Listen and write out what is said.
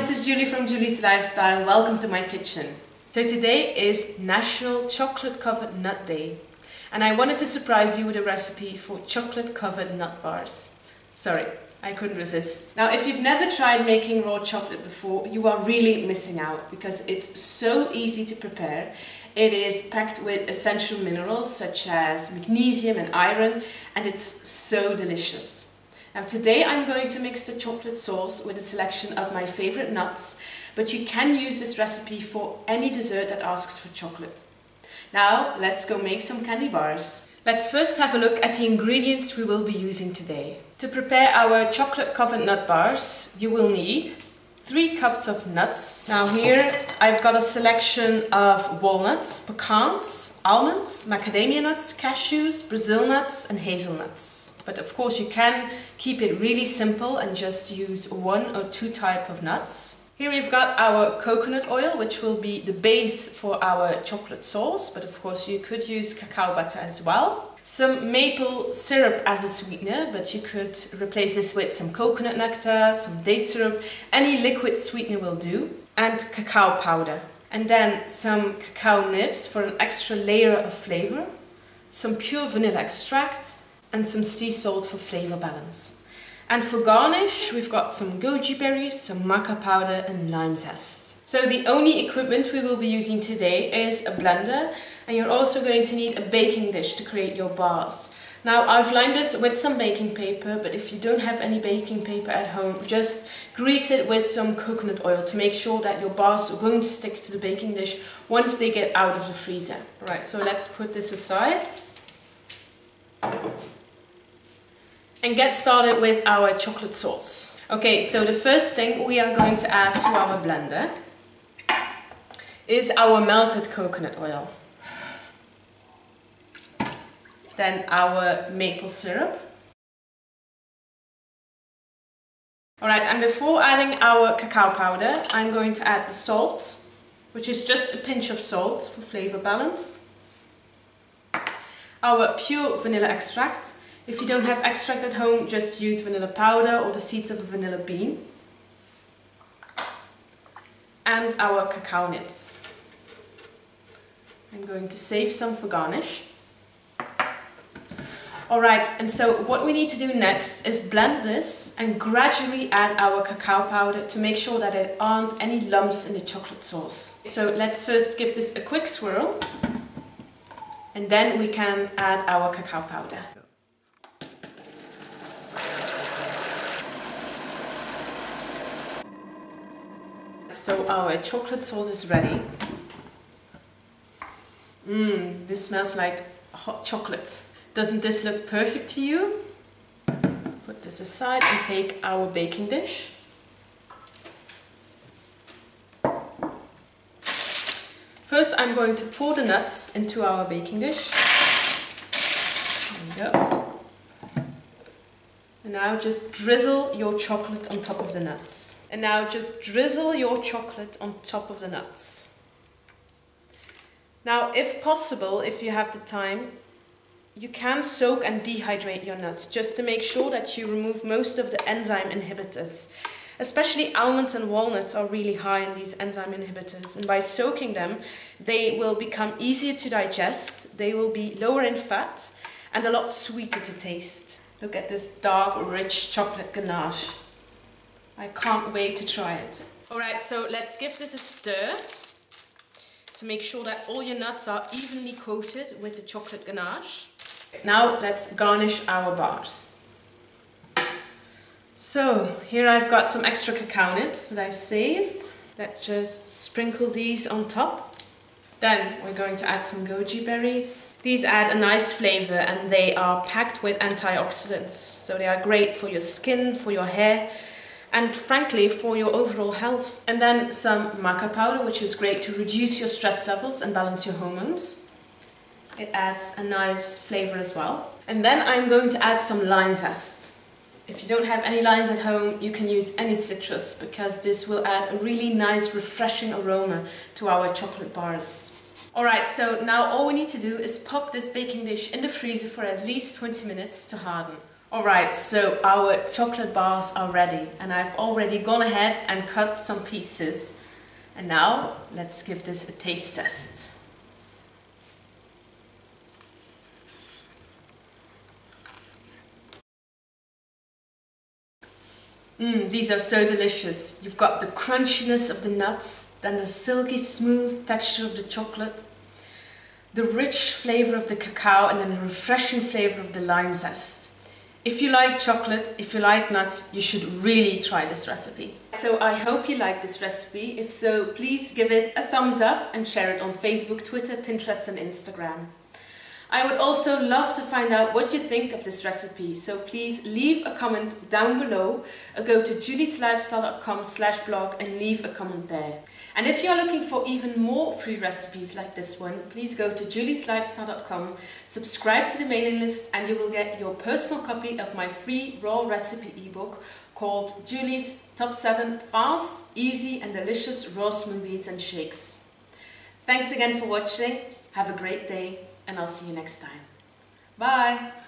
this is Julie from Julie's Lifestyle. Welcome to my kitchen. So today is National Chocolate Covered Nut Day. And I wanted to surprise you with a recipe for chocolate covered nut bars. Sorry, I couldn't resist. Now, if you've never tried making raw chocolate before, you are really missing out because it's so easy to prepare. It is packed with essential minerals such as magnesium and iron, and it's so delicious. Now today I'm going to mix the chocolate sauce with a selection of my favorite nuts, but you can use this recipe for any dessert that asks for chocolate. Now let's go make some candy bars. Let's first have a look at the ingredients we will be using today. To prepare our chocolate covered nut bars, you will need 3 cups of nuts. Now here I've got a selection of walnuts, pecans, almonds, macadamia nuts, cashews, Brazil nuts and hazelnuts. But of course you can keep it really simple and just use 1 or 2 types of nuts. Here we've got our coconut oil, which will be the base for our chocolate sauce, but of course you could use cacao butter as well. Some maple syrup as a sweetener, but you could replace this with some coconut nectar, some date syrup, any liquid sweetener will do, and cacao powder. And then some cacao nibs for an extra layer of flavor, some pure vanilla extract, and some sea salt for flavor balance. And for garnish, we've got some goji berries, some maca powder and lime zest. So the only equipment we will be using today is a blender, and you're also going to need a baking dish to create your bars. Now I've lined this with some baking paper, but if you don't have any baking paper at home, just grease it with some coconut oil to make sure that your bars won't stick to the baking dish once they get out of the freezer. Right, so let's put this aside and get started with our chocolate sauce. Okay, so the first thing we are going to add to our blender is our melted coconut oil. Then our maple syrup. Alright, and before adding our cacao powder, I'm going to add the salt, which is just a pinch of salt for flavor balance. Our pure vanilla extract. If you don't have extract at home, just use vanilla powder or the seeds of a vanilla bean. And our cacao nibs. I'm going to save some for garnish. Alright, and so what we need to do next is blend this and gradually add our cacao powder to make sure that there aren't any lumps in the chocolate sauce. So let's first give this a quick swirl, and then we can add our cacao powder. So our chocolate sauce is ready. This smells like hot chocolate. Doesn't this look perfect to you? Put this aside and take our baking dish. First I'm going to pour the nuts into our baking dish. There we go. And now just drizzle your chocolate on top of the nuts. And now just drizzle your chocolate on top of the nuts. Now, if possible, if you have the time, you can soak and dehydrate your nuts just to make sure that you remove most of the enzyme inhibitors. Especially almonds and walnuts are really high in these enzyme inhibitors, and by soaking them, they will become easier to digest, they will be lower in fat, and a lot sweeter to taste. Look at this dark, rich chocolate ganache. I can't wait to try it. Alright, so let's give this a stir to make sure that all your nuts are evenly coated with the chocolate ganache. Now let's garnish our bars. So here I've got some extra cacao nibs that I saved. Let's just sprinkle these on top. Then we're going to add some goji berries. These add a nice flavor and they are packed with antioxidants. So they are great for your skin, for your hair, and frankly for your overall health. And then some maca powder, which is great to reduce your stress levels and balance your hormones. It adds a nice flavor as well. And then I'm going to add some lime zest. If you don't have any limes at home, you can use any citrus because this will add a really nice refreshing aroma to our chocolate bars. Alright, so now all we need to do is pop this baking dish in the freezer for at least 20 minutes to harden. Alright, so our chocolate bars are ready, and I've already gone ahead and cut some pieces. And now let's give this a taste test. These are so delicious. You've got the crunchiness of the nuts, then the silky smooth texture of the chocolate, the rich flavor of the cacao, and then the refreshing flavor of the lime zest. If you like chocolate, if you like nuts, you should really try this recipe. So I hope you like this recipe. If so, please give it a thumbs up and share it on Facebook, Twitter, Pinterest and Instagram. I would also love to find out what you think of this recipe, so please leave a comment down below or go to julieslifestyle.com/blog and leave a comment there. And if you're looking for even more free recipes like this one, please go to julieslifestyle.com, subscribe to the mailing list, and you will get your personal copy of my free raw recipe ebook called Julie's Top 7 Fast, Easy and Delicious Raw Smoothies and Shakes. Thanks again for watching, have a great day, and I'll see you next time. Bye!